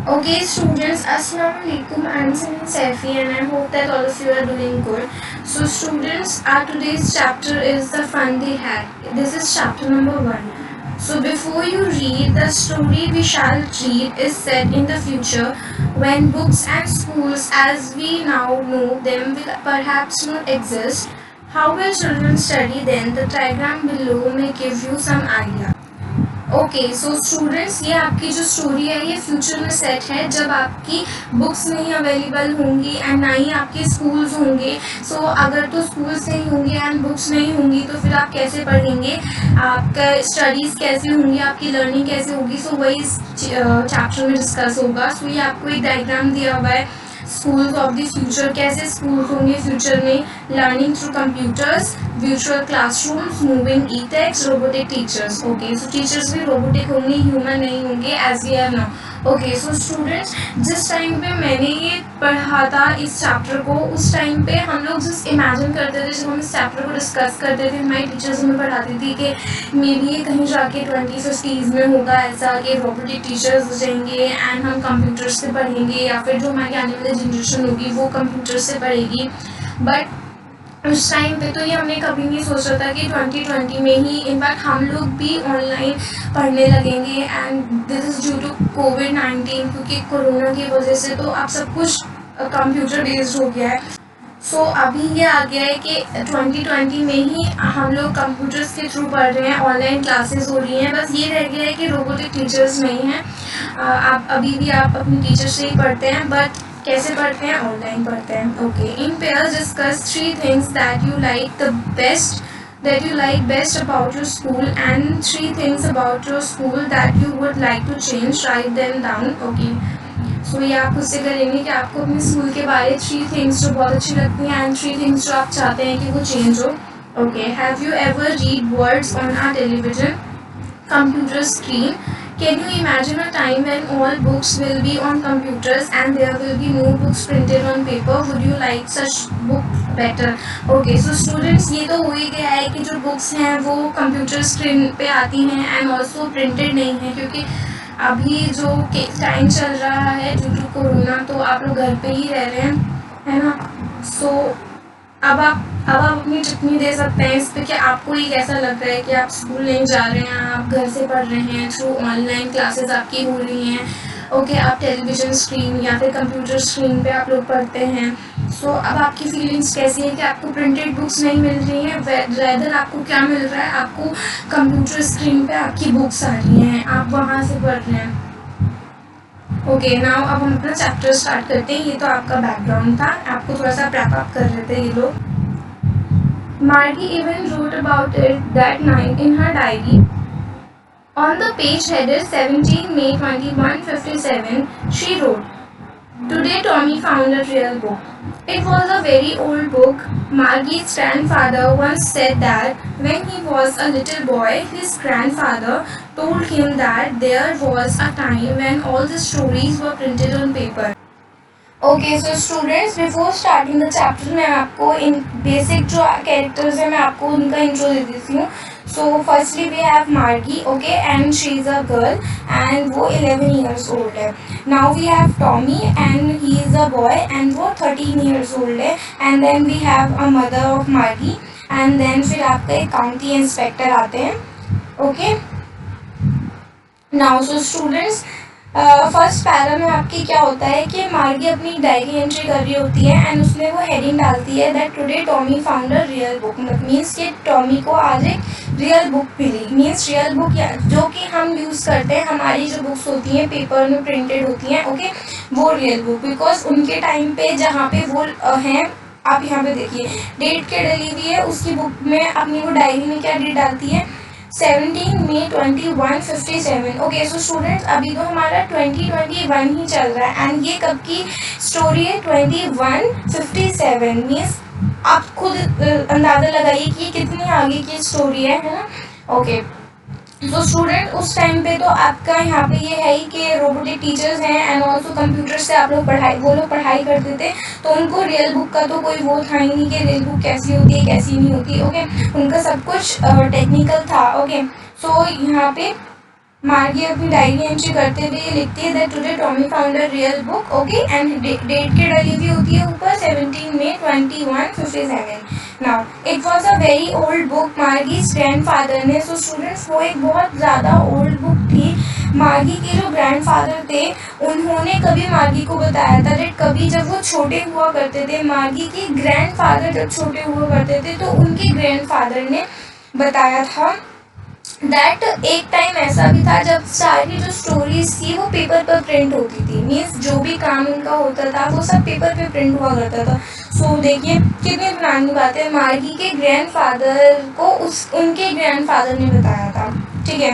Okay, students, Assalamu alaikum. I'm Samin Saifi, and I hope that all of you are doing good. So, students, our today's chapter is the fun they had. This is chapter number 1. So, before you read, the story we shall read is set in the future when books and schools as we now know them will perhaps not exist. How will children study then? The diagram below may give you some idea. Okay so students, ये आपकी जो story है ये future में set है जब आपकी books नहीं अवेलेबल होंगी एंड ना ही आपके स्कूल्स होंगे. सो अगर तो स्कूल्स नहीं होंगे एंड बुक्स नहीं होंगी तो फिर आप कैसे पढ़ेंगे, आपका स्टडीज़ कैसे होंगी, आपकी लर्निंग कैसे होगी. सो वही इस चैप्टर में डिस्कस होगा. सो ये आपको एक डायग्राम दिया हुआ है स्कूल्स ऑफ द फ्यूचर, कैसे स्कूल्स होंगे फ्यूचर में, learning through computers, virtual classrooms, moving e-texts, robotic teachers. Okay, so teachers भी robotic होंगे, human नहीं होंगे as we are now. Okay, so students, जिस टाइम पे मैंने ये पढ़ा था इस चैप्टर को, उस टाइम पे हम लोग जस्ट इमेजिन करते थे जब हम इस चैप्टर को डिस्कस करते थे. हमारी टीचर्स हमें पढ़ाती थी कि मे बी ये कहीं जाके 2050s में होगा ऐसा कि रोबोटिक टीचर्स हो जाएंगे एंड हम कंप्यूटर से पढ़ेंगे, या फिर जो हमारी आने वाली जनरेशन होगी वो कंप्यूटर से पढ़ेगी. बट उस टाइम पे तो ये हमने कभी नहीं सोचा था कि 2020 में ही इनफैक्ट हम लोग भी ऑनलाइन पढ़ने लगेंगे and this is due to कोविड-19, क्योंकि कोरोना की वजह से तो अब सब कुछ कंप्यूटर बेस्ड हो गया है. सो अभी ये आ गया है कि 2020 में ही हम लोग कंप्यूटर्स के थ्रू पढ़ रहे हैं, ऑनलाइन क्लासेस हो रही हैं. बस ये रह गया है कि रोबोटिक टीचर्स नहीं हैं. आप अभी भी आप अपनी टीचर से ही पढ़ते हैं, बट कैसे पढ़ते हैं, ऑनलाइन पढ़ते हैं. Okay, in pairs discuss 3 things that you like best about your school and 3 things about your school that you would like to change. Write them down. Okay, सो ये आप उससे करेंगे कि आपको अपने स्कूल के बारे 3 थिंग्स जो बहुत अच्छी लगती हैं एंड 3 थिंग्स जो आप चाहते हैं कि वो चेंज हो. Okay, have you ever read words on our television, computer screen? Can you imagine a time when all books will be on computers and there will be no books printed on paper? Would you like such book better? Okay, so students, ये तो हो ही गया है कि जो books हैं वो computer screen पे आती हैं and also printed नहीं है, क्योंकि अभी जो टाइम चल रहा है ड्यू टू कोरोना, तो आप लोग घर पे ही रह रहे हैं, है ना. सो अब आप अपनी टिप्पणी दे सकते हैं इस पर कि आपको ये कैसा लग रहा है कि आप स्कूल नहीं जा रहे हैं, आप घर से पढ़ रहे हैं, थ्रू ऑनलाइन क्लासेस आपकी हो रही हैं. ओके, आप टेलीविज़न स्क्रीन या फिर कंप्यूटर स्क्रीन पे आप लोग पढ़ते हैं. सो अब आपकी फीलिंग्स कैसी है कि आपको प्रिंटेड बुक्स नहीं मिल रही हैं, रेदर आपको क्या मिल रहा है, आपको कंप्यूटर स्क्रीन पे आपकी बुक्स आ रही हैं, आप वहाँ से पढ़ रहे हैं. ओके, नाउ अब हम अपना चैप्टर स्टार्ट करते हैं. ये तो आपका बैकग्राउंड था, आपको थोड़ा सा रैप अप कर रहे थे ये लोग. Margie even wrote about it that night in her diary. On the page headed 17 May 2157, she wrote, "Today Tommy found a real book." It was a very old book. Margie's grandfather once said that when he was a little boy, his grandfather told him that there was a time when all the stories were printed on paper. Okay, so students, before starting the chapter मैं आपको इन basic जो characters हैं मैं आपको उनका intro दे देती हूँ. So firstly we have Margie. Okay, and she is a girl and वो 11 ईयर्स ओल्ड है. Now we have Tommy and he is a boy and वो 13 ईयर्स ओल्ड है. And then we have a mother of Margie and then फिर आपका एक county inspector आते हैं. Okay, now so students, first para में आपकी क्या होता है कि मार्गी अपनी डायरी एंट्री कर रही होती है एंड उसमें वो हेडिंग डालती है that today Tommy found a real book. Means कि टॉमी को आज एक रियल बुक मिली. मीन्स रियल बुक जो कि हम यूज़ करते हैं, हमारी जो बुक्स होती हैं पेपर में प्रिंटेड होती हैं. ओके, वो रियल बुक, बिकॉज उनके टाइम पे जहाँ पे वो हैं, आप यहाँ पे देखिए डेट क्या डली हुई है उसकी बुक में, अपनी वो डायरी में क्या डेट डालती है, 17 मई 2157. ओके, सो स्टूडेंट्स, अभी तो हमारा 2021 ही चल रहा है एंड ये कब की स्टोरी है, 2157. मीन्स आप खुद अंदाज़ा लगाइए कि ये कितनी आगे की स्टोरी है ना. ओके, तो स्टूडेंट उस टाइम पे तो आपका यहाँ पे ये है ही कि रोबोटिक टीचर्स हैं एंड ऑल्सो कंप्यूटर से आप लोग पढ़ाई करते थे, तो उनको रियल बुक का तो कोई वो था ही नहीं कि रियल बुक कैसी होती है कैसी नहीं होती. ओके, उनका सब कुछ टेक्निकल था. ओके, सो यहाँ पे मार्गी अपनी डायरी एंट्री करते हुए ये लिखती है that today Tommy found a real book, okay, and date के डाली हुई होती है ऊपर 17 May 2157। Now it was a very old book Margie's grandfather ने, सो स्टूडेंट्स वो एक बहुत ज़्यादा ओल्ड बुक थी। मार्गी के जो ग्रैंडफादर थे उन्होंने कभी मार्गी को बताया था दैट कभी जब वो छोटे हुआ करते थे, मार्गी के ग्रैंडफादर जब छोटे हुआ करते थे तो उनके ग्रैंडफादर ने बताया था दैट एक टाइम ऐसा भी था जब सारी जो स्टोरीज थी वो पेपर पर प्रिंट होती थी, मीन्स जो भी काम उनका होता था वो सब पेपर पे प्रिंट हुआ करता था। सो देखिए कितनी पुरानी बात है, मार्गी के ग्रैंडफादर को उस उनके ग्रैंडफादर ने बताया था, ठीक है।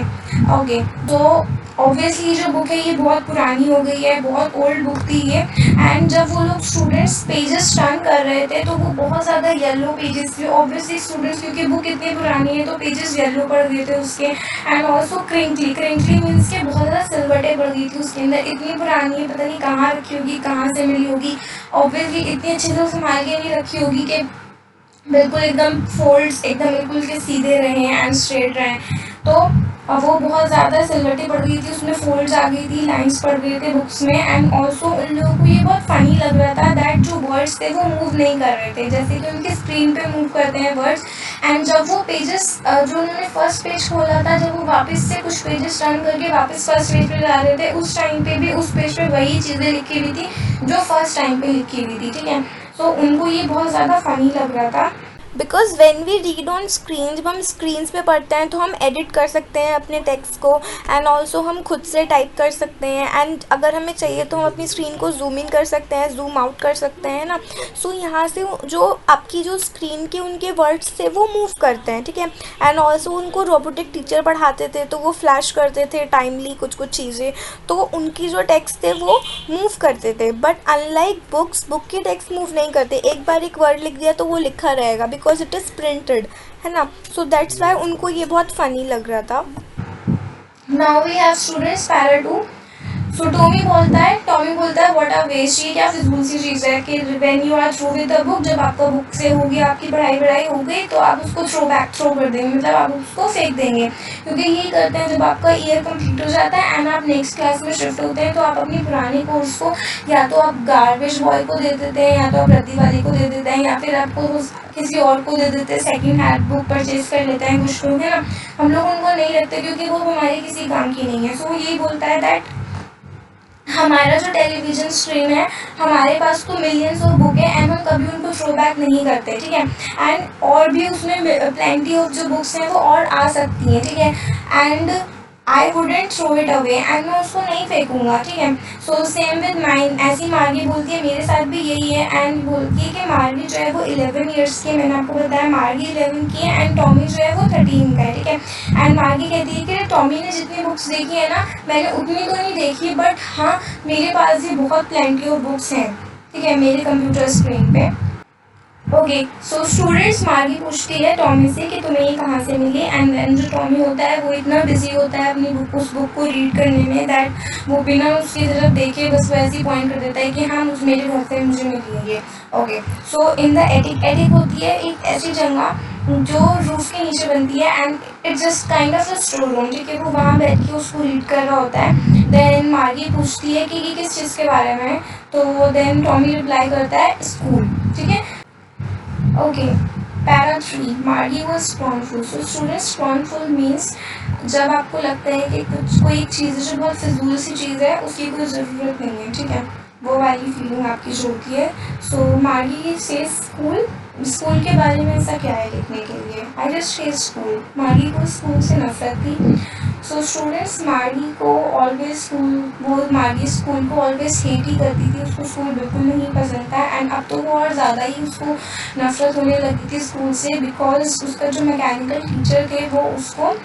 ओके, तो ऑब्वियसली जो बुक है ये बहुत पुरानी हो गई है, बहुत ओल्ड बुक थी ये। एंड जब वो लोग स्टूडेंट्स पेजेस टर्न कर रहे थे तो वो बहुत ज़्यादा येलो पेजेस थे, ऑब्वियसली स्टूडेंट्स क्योंकि बुक इतनी पुरानी है तो पेजेस येलो पड़ गए थे उसके। And also crinkly, crinkly means के बहुत ज़्यादा सिलवटें पड़ गई थी उसके अंदर, इतनी पुरानी है पता नहीं कहाँ रखी होगी, कहाँ से मिली होगी, ऑब्वियसली इतनी अच्छे से संभाल के नहीं रखी होगी कि बिल्कुल एकदम फोल्ड्स एकदम बिल्कुल के सीधे रहे एंड स्ट्रेट रहे। तो वो बहुत ज़्यादा सिलवटें पड़ गई थी, उसमें फोल्ड्स आ गई थी, लाइंस पड़ गए थे बुक्स में। एंड ऑल्सो उन लोगों को ये बहुत फ़नी लग रहा था दैट जो वर्ड्स थे वो मूव नहीं कर रहे थे, जैसे कि उनके स्क्रीन पे मूव करते हैं वर्ड्स। एंड जब वो पेजेस जो उन्होंने फर्स्ट पेज खोला था, जब वो वापस से कुछ पेजेस टर्न करके वापस फर्स्ट पेज पे जा रहे थे, उस टाइम पे भी उस पेज पे वही चीज़ें लिखी हुई थी जो फर्स्ट टाइम पे लिखी हुई थी, ठीक है। सो उनको ये बहुत ज़्यादा फ़नी लग रहा था। Because when we read on screen, जब हम स्क्रीन्स पे पढ़ते हैं तो हम एडिट कर सकते हैं अपने टेक्स्ट को, एंड ऑल्सो हम खुद से टाइप कर सकते हैं। एंड अगर हमें चाहिए तो हम अपनी स्क्रीन को जूम इन कर सकते हैं, जूम आउट कर सकते हैं ना। सो यहाँ से जो आपकी जो स्क्रीन के उनके वर्ड्स थे वो मूव करते हैं, ठीक है। एंड ऑल्सो उनको रोबोटिक टीचर पढ़ाते थे तो वो फ्लैश करते थे टाइमली कुछ कुछ चीज़ें, तो उनकी जो टेक्स्ट थे वो मूव करते थे। बट अनलाइक बुक्स, बुक के टेक्स्ट मूव नहीं करते, एक बार एक वर्ड लिख दिया तो वो लिखा रहेगा बिकॉज इट इज़ प्रिंटेड, है ना। सो दैट्स वाई उनको ये बहुत फ़नी लग रहा था। Now we have students para 2। So Tommy बोलता है व्हाट आर वेस्ट, ये क्या फिजूल सी चीज़ है कि when you are through with the book, जब आपका बुक से होगी आपकी पढ़ाई हो गई तो आप उसको थ्रो कर देंगे, मतलब आप उसको फेंक देंगे। क्योंकि ये करते हैं जब आपका ईयर कंप्लीट हो जाता है एंड आप नेक्स्ट क्लास में शिफ्ट होते हैं तो आप अपनी पुरानी कोर्स को या तो आप गार्बेज बॉय को दे देते हैं, या तो आप रद्दी वाली को दे देते हैं, या फिर आपको किसी और को दे देते हैं, सेकेंड हैंड बुक परचेज कर लेते हैं कुछ लोग, है ना। हम लोग उनको नहीं रखते क्योंकि वो हमारे किसी काम की नहीं है। सो यही बोलता है दैट हमारा जो टेलीविज़न स्क्रीन है, हमारे पास तो मिलियंस ऑफ बुक है एंड हम कभी उनको थ्रो बैक नहीं करते, ठीक है। एंड और भी उसमें प्लेंटी ऑफ जो बुक्स हैं वो और आ सकती हैं, ठीक है। And I wouldn't throw it away, and मैं उसको नहीं फेंकूंगा, ठीक है। सो सेम विद माइन, ऐसी मार्गी बोलती है मेरे साथ भी यही है। एंड बोलती है कि मार्गी जो है वो 11 ईयर्स की है, मैंने आपको बताया मार्गी 11 की है एंड टॉमी जो है वो 13 का है, ठीक है। एंड मार्गी कहती है कि टॉमी ने जितनी बुक्स देखी है ना, मैंने उतनी तो नहीं देखी, बट हाँ मेरे पास भी बहुत प्लेंटी ऑफ बुक्स हैं, ठीक है, मेरे कंप्यूटर स्क्रीन पे। ओके, सो स्टूडेंट्स, मार्गी पूछती है टॉमी से कि तुम्हें ये कहाँ से मिली। एंड देन जो टॉमी होता है वो इतना बिजी होता है अपनी बुक उस बुक को रीड करने में दैट वो बिना उसकी तरफ देखे बस वैसे ही पॉइंट कर देता है कि हाँ मेरे घर से मुझे मिली है ये। Okay, so in the attic, attic होती है एक ऐसी जगह जो रूफ के नीचे बनती है and it's just kind of a store room, ठीक है। वो वहाँ बैठ के उसको रीड कर रहा होता है। देन मार्गी पूछती है कि ये किस चीज़ के बारे में है, तो देन टॉमी रिप्लाई करता है स्कूल, ठीक है। ओके, पैरा 3, मार्गी was scornful. So students, scornful means जब आपको लगता है कि कुछ कोई एक चीज़ है जो बहुत फिजूल सी चीज़ है, उसकी कोई ज़रूरत नहीं है, ठीक है, वो वाली फीलिंग आपकी जो होती है। सो मार्गी से स्कूल, स्कूल के बारे में ऐसा क्या है लिखने के लिए, आई जस्ट से स्कूल, मार्गी को स्कूल से नफरत थी। सो स्टूडेंट्स, मार्गी को ऑलवेज स्कूल, वो मार्गी स्कूल को ऑलवेज हेट ही करती थी, उसको स्कूल बिल्कुल नहीं पसंद था। एंड अब तो वो और ज़्यादा ही उसको नफरत होने लगी थी स्कूल से, बिकॉज उसका जो मैकेनिकल टीचर थे वो उसको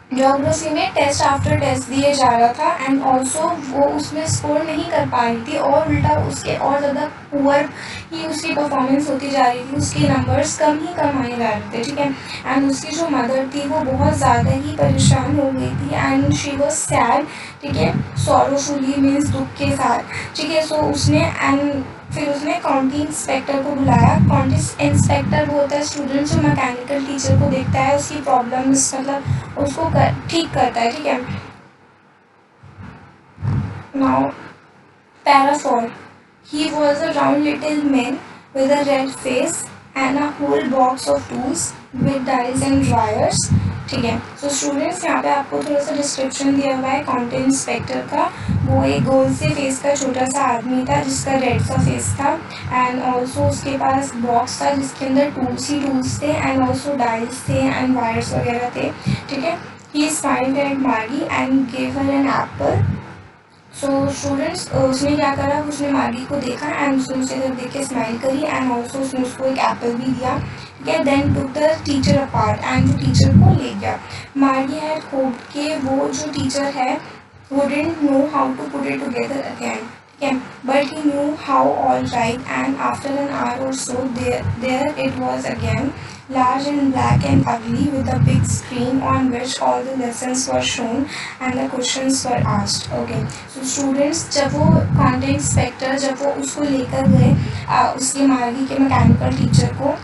ज्योग्राफी में टेस्ट आफ्टर टेस्ट दिए जा रहा था एंड ऑल्सो वो उसमें स्कोर नहीं कर पा रही थी, और उल्टा उसके और ज़्यादा पुअर ही उसकी परफॉर्मेंस होती जा रही थी, उसके नंबर्स कम ही कम आए जा रहे थे, ठीक है। एंड उसकी जो मदर थी वो बहुत ज़्यादा ही परेशान हो गई थी एंड शी वॉज सैड, ठीक है, सॉरोफुली मीन्स दुख के साथ, ठीक है। सो उसने एंड फिर उसने काउंटी इंस्पेक्टर को बुलाया। काउंटी इंस्पेक्टर वो होता है स्टूडेंट जो मैकेनिकल टीचर को देखता है, उसकी प्रॉब्लम्स मतलब उसको ठीक करता है, ठीक है। Now, para 4. He was a round little man with a red face and a whole box of tools with dials and wires. ठीक है, सो स्टूडेंट्स यहाँ पे आपको थोड़ा सा डिस्क्रिप्शन दिया हुआ है कंटेंट इंस्पेक्टर का। वो एक गोल से फेस का छोटा सा आदमी था जिसका रेड सा फेस था, एंड ऑल्सो उसके पास बॉक्स था जिसके अंदर टूल्स ही टूल्स थे, एंड ऑल्सो डायल्स थे एंड वायर्स वगैरह थे। ठीक है, he smiled at Margie and gave her an apple. So students, उसने क्या करा, उसने मार्गी को देखा एंड उसने उसे जब देख के स्माइल करी एंड ऑल्सो उसने उसको एक एप्पल भी दिया। ठीक है, then took the teacher apart and वो टीचर को ले गया। मार्गी हैड होप्ड कि वो जो टीचर है वो didn't know how to put it together again. ठीक है, but he knew how all right, and after an hour or so there it was again, large and black and ugly, with a big screen on which all the lessons were shown and the questions were asked. Okay, so students, जब वो content inspector जब वो उसको लेकर गए उसके मार्गी के मैकेनिकल टीचर को,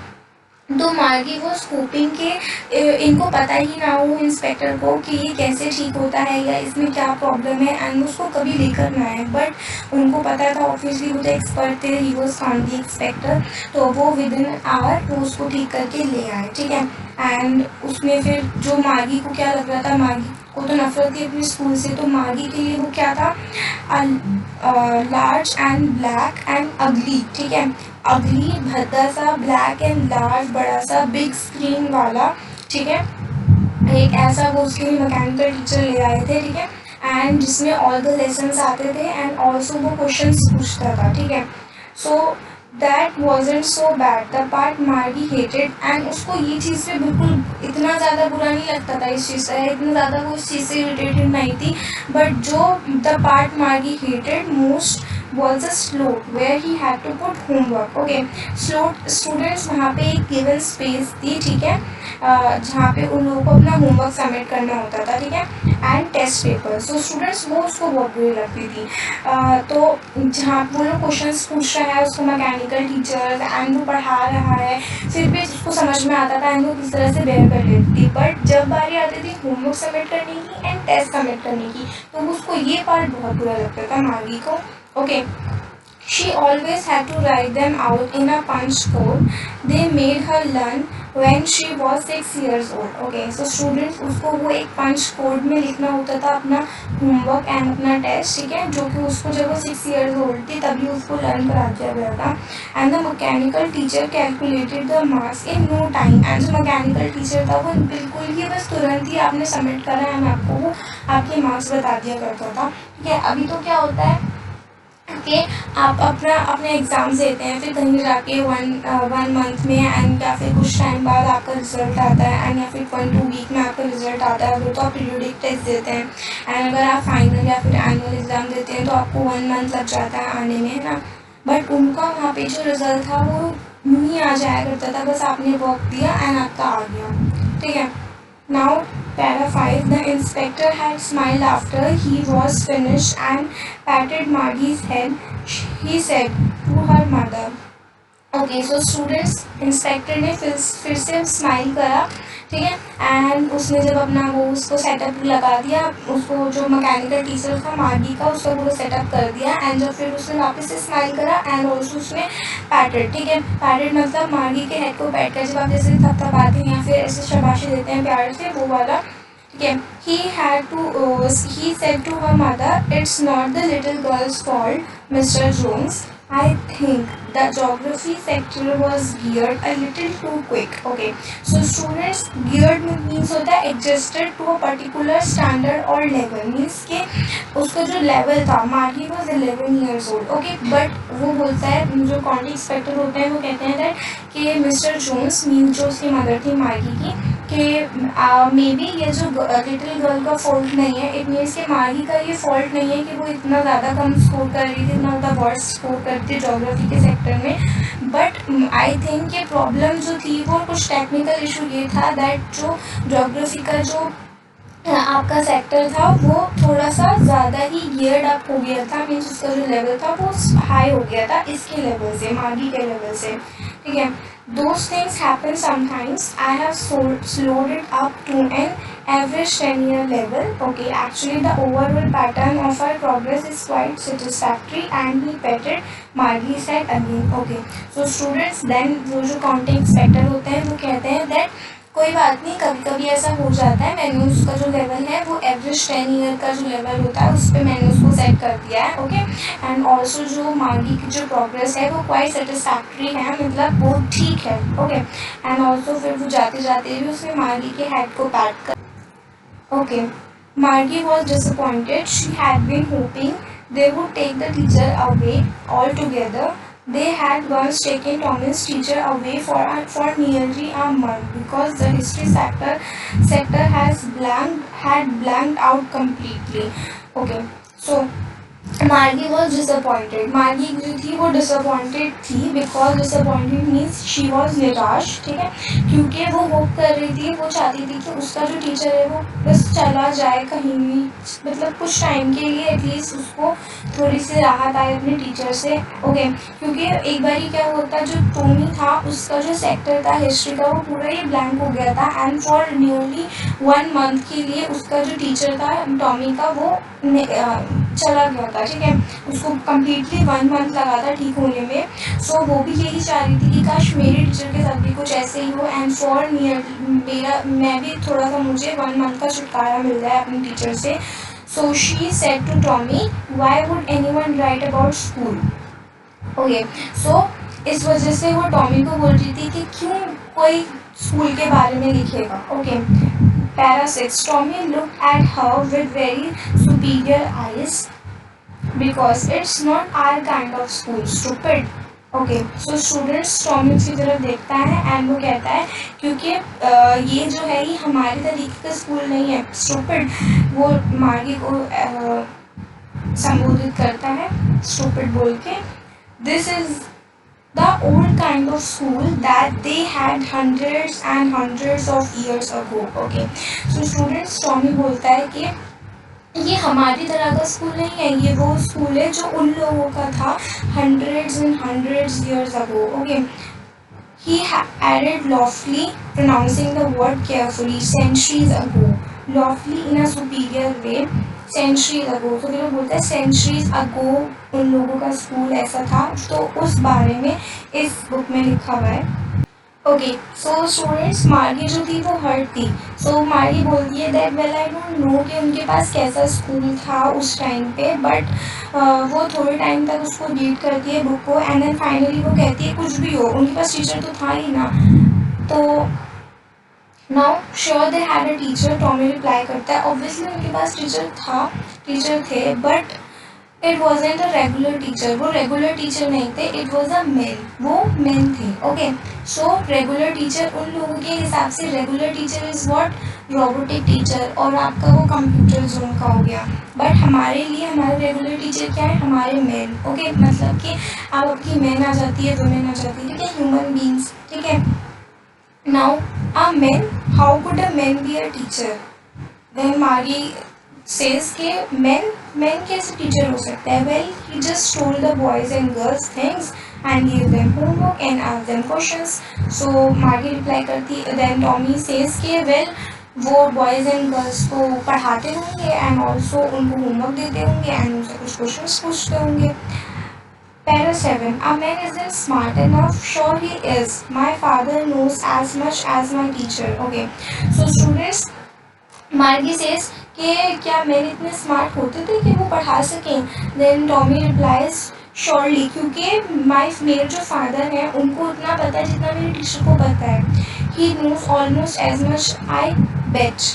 तो मार्गी वो स्कोपिंग के इनको पता ही ना हो इंस्पेक्टर को कि ये कैसे ठीक होता है या इसमें क्या प्रॉब्लम है, एंड उसको कभी लेकर ना आए, बट उनको पता था, ऑब्वियसली वो तो एक्सपर्ट थे, ही वाज फाउंड द एक्सपेक्टर, तो वो विद इन आवर वो उसको ठीक करके ले आए। ठीक है, एंड उसमें फिर जो मार्गी को क्या लग रहा था, मार्गी को तो नफरत थी अपने स्कूल से, तो मार्गी के लिए वो क्या था, लार्ज एंड ब्लैक एंड अगली। ठीक है, अगली भद्दा सा, ब्लैक एंड लार्ज बड़ा सा बिग स्क्रीन वाला। ठीक है, एक ऐसा वो उसके लिए मैकेनिकल टीचर ले आए थे। ठीक है, एंड जिसमें ऑल द लेसन्स आते थे एंड ऑल्सो वो क्वेश्चंस पूछता था। ठीक है, so that wasn't so bad the part मार्गी हेटेड, एंड उसको ये चीज़ से बिल्कुल इतना ज़्यादा बुरा नहीं लगता था, इस चीज़ से इतना ज़्यादा वो इस चीज़ से इरिटेटेड नहीं थी, बट जो द पार्ट मार्गी hated most was a slot where he had to put homework. Okay, slot students वहाँ पे एक given space थी। ठीक है, जहाँ पे उन लोगों को अपना होमवर्क सबमिट करना होता था। ठीक है, and test paper. So students वो उसको बहुत बुरी लगती थी। तो जहाँ वो लोग क्वेश्चंस पूछ रहा है उसको मैकेनिकल टीचर, एंड वो पढ़ा रहा है, फिर भी उसको समझ में आता था एंड वो किस तरह से बेयर कर लेती थी, बट जब बारी आती थी होमवर्क सबमिट करने की एंड टेस्ट सबमिट करने की, तो उसको ये पार्ट बहुत बुरा लगता था मार्गी को। Okay, she always had to write them out in a punch code they made her learn when she was 6 years old. Okay, so students उसको वो एक पंच कोड में लिखना होता था अपना होमवर्क एंड अपना टेस्ट। ठीक है, जो कि उसको जब वो 6 years old थी तभी उसको लर्न करा दिया गया था, and the mechanical teacher calculated the marks in no time, and जो मैकेनिकल टीचर था वो बिल्कुल ही बस तुरंत ही आपने सबमिट करा एंड आपको वो आपके मार्क्स बता दिया करता था। ठीक है, अभी तो क्या होता है कि आप अपने एग्ज़ाम्स देते हैं, फिर कहीं जाके वन मंथ में एंड या फिर कुछ टाइम बाद आपका रिजल्ट आता है, एंड या फिर 1-2 वीक में आपका रिजल्ट आता है, वो तो आप पीरियोडिक टेस्ट देते हैं, एंड अगर आप फाइनल या फिर एनुअल एग्ज़ाम देते हैं तो आपको 1 मंथ लग जाता है आने में, है ना। बट उनका वहाँ पे जो रिज़ल्ट था वो नहीं आ जाया करता था, बस आपने वर्क दिया एंड आपका आ गया। ठीक है, now para 5. The inspector had smiled after he was finished and patted Margie's head. He said to her mother. Okay, so students, inspector ने फिर से स्माइल करा। ठीक है, एंड उसने जब अपना वो उसको सेटअप लगा दिया, उसको जो मैकेनिकल टीचर था मार्गी का उसका पूरा सेटअप कर दिया, एंड जब फिर उसने वापस से स्माइल करा एंड ऑल्सो उसने पैटेड। ठीक है, पैटेड मतलब मार्गी के हेड को पैट कर, जब आप जैसे थपथपाते हैं या फिर ऐसे शाबाशी देते हैं प्यार से, वो वाला। ठीक है, he said to her mother, it's not the little girl's fault, Mr. Jones. I think the geography sector was geared a little too quick. Okay, so students, geared means होता है adjusted to a particular standard or level, means के उसका जो level था, मार्गी was 11 years old. Okay, but वो बोलता है, जो कॉन्टी इंस्पेक्टर होते हैं वो कहते हैं that कि मिस्टर जोन्स मीन जो उसकी मदर थी मार्गी की, कि मे बी ये जो लिटिल गर्ल का फॉल्ट नहीं है, इट मीन्स कि मार्गी का ये फॉल्ट नहीं है कि वो इतना ज़्यादा कम स्कोर कर रही थी, इतना ज़्यादा वर्स्ट स्कोर करती जोग्राफी के सेक्टर में, बट आई थिंक ये प्रॉब्लम जो थी वो कुछ टेक्निकल इशू ये था दैट जो जोग्राफी का जो आपका सेक्टर था वो थोड़ा सा ज़्यादा ही गियर्ड अप हो गया था, मीन्स उसका जो लेवल था वो हाई हो गया था इसके लेवल से, मार्गी के लेवल से, ठीक है। Those things happen sometimes, I have slowed it up to an average 10-year level. Okay, actually the overall pattern of our progress is quite satisfactory and he petted Margie said again. Okay, so students then वो जो counting inspector होते हैं वो कहते हैं that कोई बात नहीं, कभी कभी ऐसा हो जाता है, मैंने उसका जो लेवल है वो एवरेज 10 ईयर का जो लेवल होता है उस पर मैंने उसको सेट कर दिया है। ओके, एंड ऑल्सो जो मार्गी की जो प्रोग्रेस है वो क्वाइट सेटिस्फैक्ट्री है, मतलब वो ठीक है। ओके, एंड ऑल्सो फिर वो जाते जाते भी उसने मार्गी के हेड को पैट कर। Okay, Margie was disappointed, she had been hoping they would take the teacher away altogether. They had once taken Tommy's teacher away for nearly a month because the history sector had blanked out completely. Okay, so मार्गी was disappointed, मार्गी जो थी वो disappointed थी, because disappointed means she was निराश, ठीक है, क्योंकि वो होप कर रही थी, वो चाहती थी कि उसका जो टीचर है वो बस चला जाए कहीं भी, मतलब कुछ टाइम के लिए एटलीस्ट उसको थोड़ी सी राहत आए अपने टीचर से। ओके, क्योंकि एक बार क्या होता, जो टोनी था उसका जो सेक्टर था हिस्ट्री का वो पूरा ही ब्लैंक हो गया था, एंड फॉर नियरली 1 मंथ के लिए उसका जो टीचर था टॉमी का वो चला गया था, ठीक है, उसको कम्प्लीटली 1 मंथ लगा था ठीक होने में। सो वो भी यही चाह रही थी कि काश मेरे टीचर के साथ भी कुछ ऐसे ही हो, एंड फॉर नियर मैं भी थोड़ा सा मुझे 1 मंथ का छुटकारा मिल जाए अपने टीचर से। So she said to Tommy, why would anyone write about school. Okay, so इस वजह से वो टॉमी को बोल रही थी कि क्यों कोई स्कूल के बारे में लिखेगा। Okay, Para 6, Tommy looked at her with very superior eyes because it's not our kind of school, stupid. Okay, so students Tommy की तरफ देखता है एंड वो कहता है क्योंकि ये जो है ये हमारे तरीके का स्कूल नहीं है, स्टूपिड, वो मार्गी को संबोधित करता है स्टूपिड बोल के। This is the old kind of school that they had hundreds and hundreds of years ago. Okay, so students Tommy बोलता है कि ये हमारी तरह का स्कूल नहीं है, ये वो स्कूल है जो उन लोगों का था hundreds and hundreds years ago. Okay, he added loftily, pronouncing the word carefully, centuries ago. Loftily in a superior way, centuries ago, तो फिर वो बोलता है सेंचुरीज अगो उन लोगों का स्कूल ऐसा था, तो उस बारे में इस बुक में लिखा हुआ है। ओके, सो स्टूडेंट्स मार्गी जो थी वो हर्ट थी, सो मार्गी बोलती है that well I don't know कि उनके पास कैसा स्कूल था उस टाइम पे, बट वो थोड़े टाइम तक उसको रीड करती है बुक को, एंड देन फाइनली वो कहती है कुछ भी हो उनके पास टीचर तो था ही ना। तो now sure they had a teacher, Tommy reply करता है ऑब्वियसली उनके पास टीचर थे, but it wasn't a regular teacher, वो रेगुलर टीचर नहीं थे, इट वॉज अ मेन, वो मेन थे। ओके, सो रेगुलर टीचर उन लोगों के हिसाब से regular teacher is what, robotic teacher, और आपका वो कंप्यूटर जोन का हो गया, बट हमारे लिए हमारे रेगुलर टीचर क्या है, हमारे मेन। ओके, मतलब कि अब आपकी मैन आ जाती है, वुमेन आ जाती है, ठीक है, ह्यूमन बींग्स, ठीक है। Now, a man, how could a man be a teacher? Then Mari says कि men कैसे टीचर हो सकता है? Well, he just told the boys and girls things and gave them homework and asked them questions. So Mari reply करती, then Tommy says कि well वो boys and girls को पढ़ाते होंगे एंड ऑल्सो उनको होमवर्क देते होंगे एंड उनसे कुछ क्वेश्चंस पूछते होंगे। Para 7. A man isn't smart enough. Sure he is. My father knows as much as my teacher. Okay. So students, मार्गी says कि क्या मैन इतने स्मार्ट होते थे कि वो पढ़ा सकें? Then Tommy replies, surely, क्योंकि मेरे जो फादर हैं उनको उतना पता है जितना मेरे टीचर को पता है। He knows almost as much, I bet.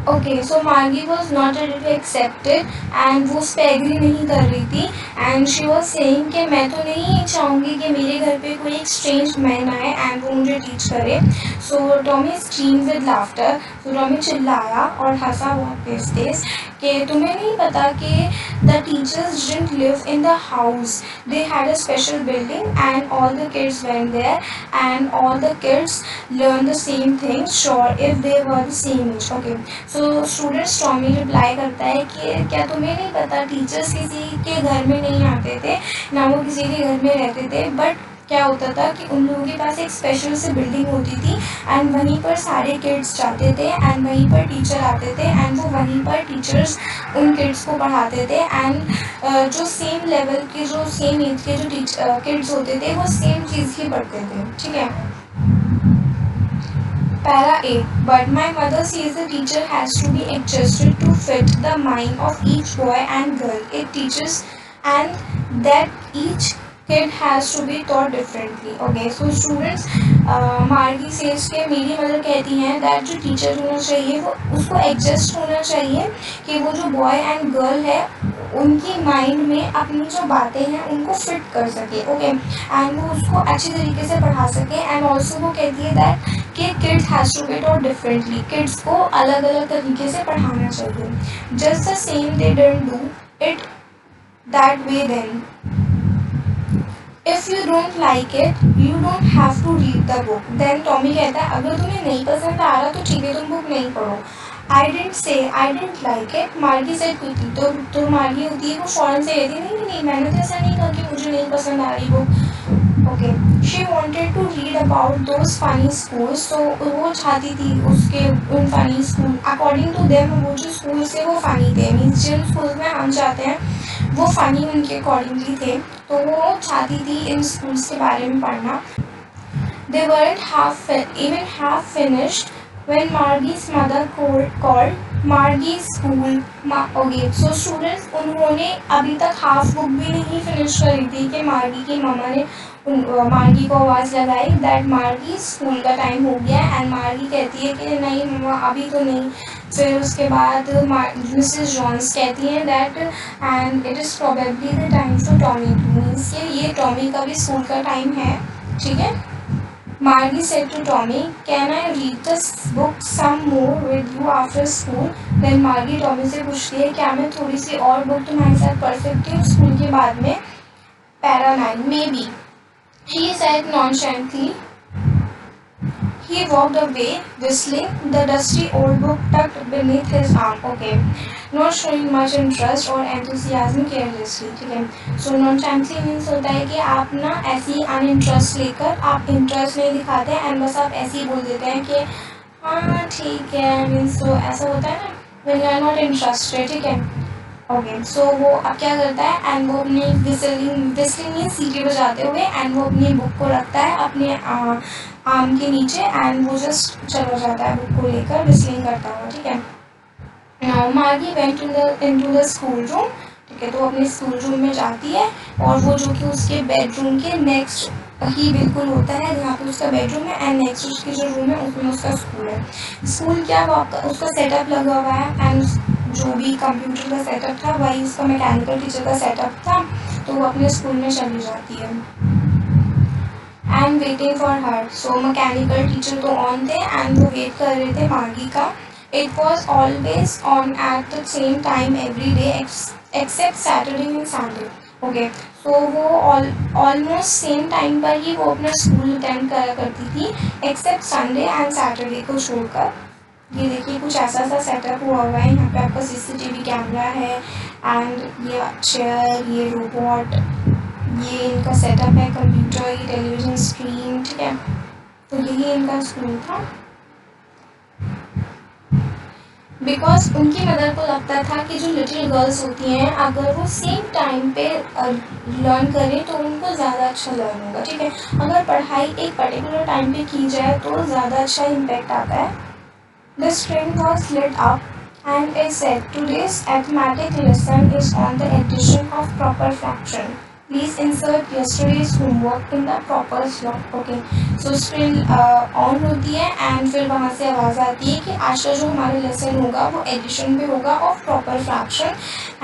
Okay, so Margie was not ready to accept it and वो उस पर एग्री नहीं कर रही थी, एंड शी वॉज सेइंग कि मैं तो नहीं चाहूँगी कि मेरे घर पे कोई एक स्ट्रेंज मैन आए एंड वो मुझे टीच करे। सो टॉमी स्क्रीम विद लाफ्टर, तो टॉमी चिल्लाया और हंसा बहुत तेज तेज कि तुम्हें नहीं पता कि the teachers didn't live in the house, they had a special building and all the kids went there and all the kids learn the same thing, sure if they were the same age. Okay, so students Tommy reply करता है कि क्या तुम्हें नहीं पता teachers किसी के घर में नहीं आते थे, ना वो किसी के घर में रहते थे, बट क्या होता था कि उन लोगों के पास एक स्पेशल से बिल्डिंग होती थी एंड वहीं पर सारे किड्स जाते थे एंड वहीं पर टीचर आते थे एंड वो वहीं पर टीचर्स उन किड्स को पढ़ाते थे एंड जो सेम लेवल के जो सेम एज के जो किड्स होते थे वो सेम चीज़ ही पढ़ते थे, ठीक है। Para 8. But my mother says the teacher has to be adjusted to fit the mind of each boy and girl. It teaches and that each kid has to be taught differently. Okay, so students, मार्गी says के मेरी mother कहती हैं that जो teacher होना चाहिए वो उसको एडजस्ट होना चाहिए कि वो जो बॉय एंड गर्ल है उनकी माइंड में अपनी जो बातें हैं उनको फिट कर सके, ओके, एंड वो उसको अच्छी तरीके से पढ़ा सके। एंड ऑल्सो वो कहती है दैट कि kids has to be taught differently, kids को अलग अलग तरीके से पढ़ाना चाहिए। Just the same they don't do it that way then if you don't like it you don't have to read the book. Then Tommy कहता है अगर तुम्हें नहीं पसंद आ रहा तो ठीक है तुम बुक नहीं पढ़ो। आई didn't say I didn't like it, मार्गी सेड क्विकली, तो मार्गी होती है वो फ़ौरन से कहती है नहीं नहीं मैंने तो ऐसा नहीं कहा कि मुझे नहीं पसंद आ रही book, okay. She wanted to read about those funny schools, तो वो चाहती थी उसके उन funny school, according to them वो जो स्कूल थे वो फ़नी थे, मीन्स जिन स्कूल में हम जाते हैं वो फ़नी उनके अकॉर्डिंगली थे, तो वो चाहती थी इन स्कूल्स के बारे में पढ़ना। They weren't even half finished when Margie's mother called Margie's school. Okay, so students उन्होंने अभी तक हाफ बुक भी नहीं फिनिश करी थी कि मार्गी की मम्मा ने मार्गी को आवाज़ लगाई दैट मार्गी स्कूल का टाइम हो गया एंड मार्गी कहती है कि नहीं मम्मा अभी तो नहीं। फिर उसके बाद मिसेस जॉन्स कहती हैं that and it is probably the time for Tommy too, means कि ये टॉमी का भी स्कूल का टाइम है, ठीक है। Margie said to Tommy, "Can I read this book some more with you after school?" Then Margie Tommy से पूछती है क्या मैं थोड़ी सी और बुक तुम्हारे साथ पढ़ सकती हूँ स्कूल के बाद में। Para 9. Maybe. He said nonchalantly. He walked away, whistling, the dusty old book tucked beneath his arm. Okay. Not showing much interest or enthusiasm carelessly, ठीक है। So nonchalantly means होता है कि आप ना ऐसे ही अनइंटरेस्ट लेकर आप इंटरेस्ट नहीं दिखाते हैं एंड बस आप ऐसे ही बोल देते हैं कि हाँ ठीक है, मीन्स तो ऐसा होता है ना when you are not interested, ठीक है। ओके, सो वो अब क्या करता है एंड वो अपनी विस्लिंग सीटी बजाते हुए एंड वो अपनी बुक को रखता है अपने आर्म के नीचे एंड वो जस्ट चला जाता है बुक को लेकर विस्लिंग करता हुआ, ठीक है। नाउ मार्गी went into the school room, ठीक है, तो अपने स्कूल रूम में जाती है और वो जो कि उसके बेडरूम के नेक्स्ट ही बिल्कुल होता है जहाँ पे उसका बेडरूम है एंड नेक्स्ट उसकी जो रूम है उसमें उसका स्कूल है। स्कूल क्या उसका सेटअप लगा हुआ है एंड जो भी कंप्यूटर का सेटअप था वही उसका मैकेनिकल टीचर का सेटअप था, तो वो अपने स्कूल में चली जाती है। And waiting for her, so mechanical teacher तो ऑन थे एंड वो वेट कर रहे थे मार्गी का। It was always on at the same time every day except Saturday and Sunday, okay. तो वो ऑलमोस्ट सेम टाइम पर ही वो अपना स्कूल अटेंड करा करती थी एक्सेप्ट संडे एंड सैटरडे को छोड़कर। ये देखिए कुछ ऐसा सा सेटअप हुआ हुआ है, यहाँ पे आपका सीसीटीवी कैमरा है एंड ये चेयर, ये रोबोट, ये इनका सेटअप है, कंप्यूटर, ये टेलीविज़न स्क्रीन, ठीक है। तो यही इनका स्कूल था। बिकॉज उनकी मदर को लगता था कि जो लिटिल गर्ल्स होती हैं अगर वो सेम टाइम पे लर्न करें तो उनको ज़्यादा अच्छा लर्न होगा, ठीक है। अगर पढ़ाई एक पर्टिकुलर टाइम पे की जाए तो ज़्यादा अच्छा इम्पैक्ट आता है। The screen was lit up and it said, "Today's arithmetic lesson is on the addition of proper fraction. Please insert yesterday's homework in the proper slot." Okay, so screen on होती है and फिर वहाँ से आवाज़ आती है कि आज का जो हमारा लेसन होगा वो एडिशन पे होगा of proper fraction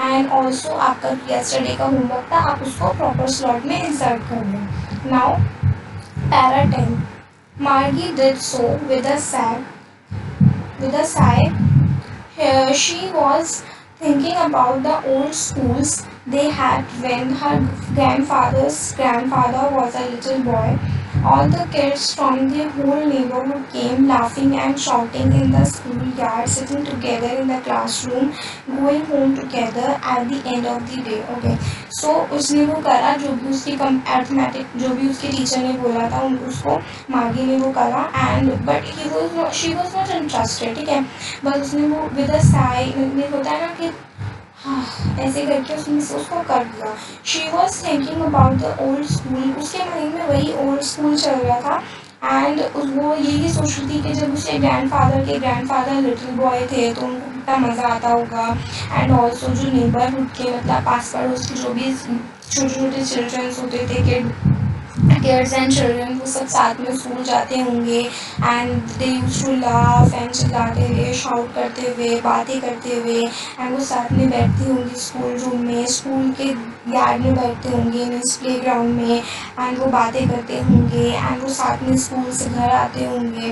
and also आपका yesterday का होमवर्क था आप उसको प्रॉपर स्लॉट में इंसर्ट कर लें। Now, para 10. Margie did so with a sigh. She was thinking about the old schools they had when her grandfather was a little boy. All the kids from the whole neighborhood came laughing and shouting in the schoolyard, sitting together in the classroom, going home together at the end of the day. Okay, so उसने वो करा जो भी उसकी arithmetic जो भी उसके teacher ने बोला था उसको मार्गी ने वो करा and but she was not interested, ठीक है, बस उसने वो विद अ साई होता है ना कि हाँ, ऐसे करके उसने उसको कर दिया. She was thinking about the old school, उसके माइंड में वही ओल्ड स्कूल चल रहा था एंड वो यही सोच रही थी कि जब उसके ग्रैंडफादर लिटिल बॉय थे तो उनको कितना मज़ा आता होगा एंड ऑल्सो जो नेबरहुड के मतलब पास पड़ोस के जो भी छोटे छोटे चिल्ड्रंस होते थे किड्स एंड चिल्ड्रन वो सब साथ में स्कूल जाते होंगे and they used to laugh and चिल्लाते हुए शाउट करते हुए बातें करते हुए एंड वो साथ में बैठती होंगी स्कूल रूम में, स्कूल के यार्ड में बैठते होंगे मीन्स प्ले ग्राउंड में एंड वो बातें करते होंगे एंड वो साथ में स्कूल से घर आते होंगे.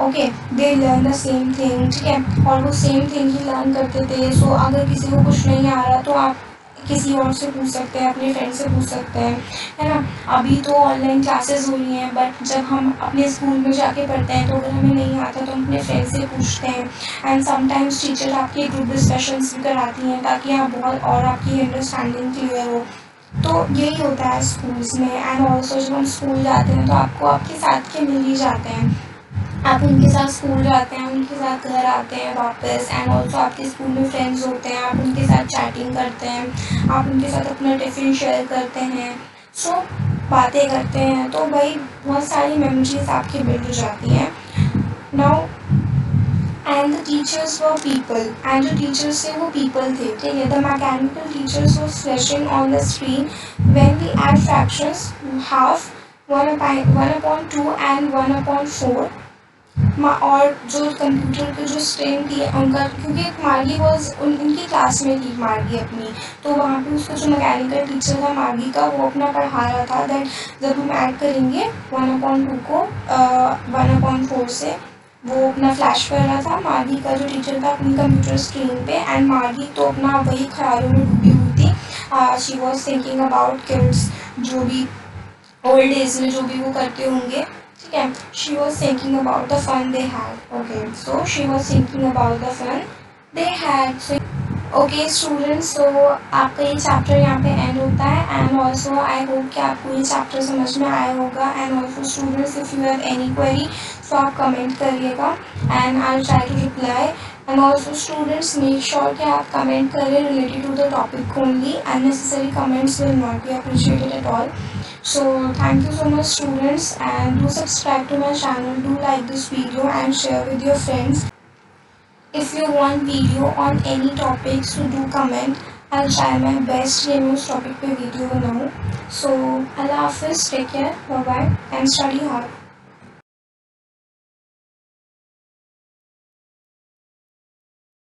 Okay, they learn the same thing, ठीक है, और वो सेम थिंग ही लर्न करते थे. सो अगर किसी को कुछ नहीं आ रहा तो आप किसी और से पूछ सकते हैं, अपने फ्रेंड से पूछ सकते हैं, है ना. अभी तो ऑनलाइन क्लासेस हो रही हैं बट जब हम अपने स्कूल में जाके पढ़ते हैं तो अगर हमें नहीं आता तो हम अपने फ्रेंड से पूछते हैं एंड समटाइम्स टीचर आपके ग्रुप डिस्कशंस भी कराती हैं ताकि आप बहुत और आपकी अंडरस्टैंडिंग क्लियर हो. तो यही होता है स्कूल्स में एंड ऑल्सो जब हम स्कूल जाते हैं तो आपको आपके साथ के मिल ही जाते हैं, आप उनके साथ स्कूल जाते हैं, उनके साथ घर आते हैं वापस एंड ऑल्सो आपके स्कूल में फ्रेंड्स होते हैं, आप उनके साथ चैटिंग करते हैं, आप उनके साथ अपना टिफ़िन शेयर करते हैं, सो बातें करते हैं, तो भाई बहुत सारी मेमोरीज आपकी बिल्ड हो जाती हैं. Now and the teachers were people and जो टीचर्स थे वो पीपल थे, ठीक है. The mechanical teachers were flashing on the screen when we add fractions half 1/2 and 1/4. और जो कंप्यूटर के जो स्ट्रेन थी उनका, क्योंकि मार्गी वॉज उनकी क्लास में थी मार्गी अपनी, तो वहाँ पे उसका जो मैकेनिकल टीचर था मार्गी का वो अपना पढ़ा रहा था दैट जब हम ऐड करेंगे 1/2 को 1/4 से, वो अपना फ्लैश कर रहा था. मार्गी का जो टीचर था अपनी कंप्यूटर स्क्रीन पे एंड मार्गी तो अपना वही ख्यालों में डूबी हुई थी. She was thinking about kids, जो भी ओल्ड एज में जो भी वो करते होंगे, ठीक है. She was thinking about the fun they had. Okay, so she was thinking about the fun they had. So okay students, तो आपका ये चैप्टर यहाँ पे एंड होता है एंड ऑल्सो आई होप कि आपको ये चैप्टर समझ में आया होगा and also students if you have any query तो आप कमेंट करिएगा and I try to reply. And also students make sure कि आप कमेंट करें related to the topic only, unnecessary comments will not be appreciated at all. So thank you so much students and do subscribe to my channel, do like this video and share with your friends. If you want video on any topic so do comment, I'll try my best to use topic पे video बनाऊँ. So Allah Hafiz, take care, bye bye and study hard.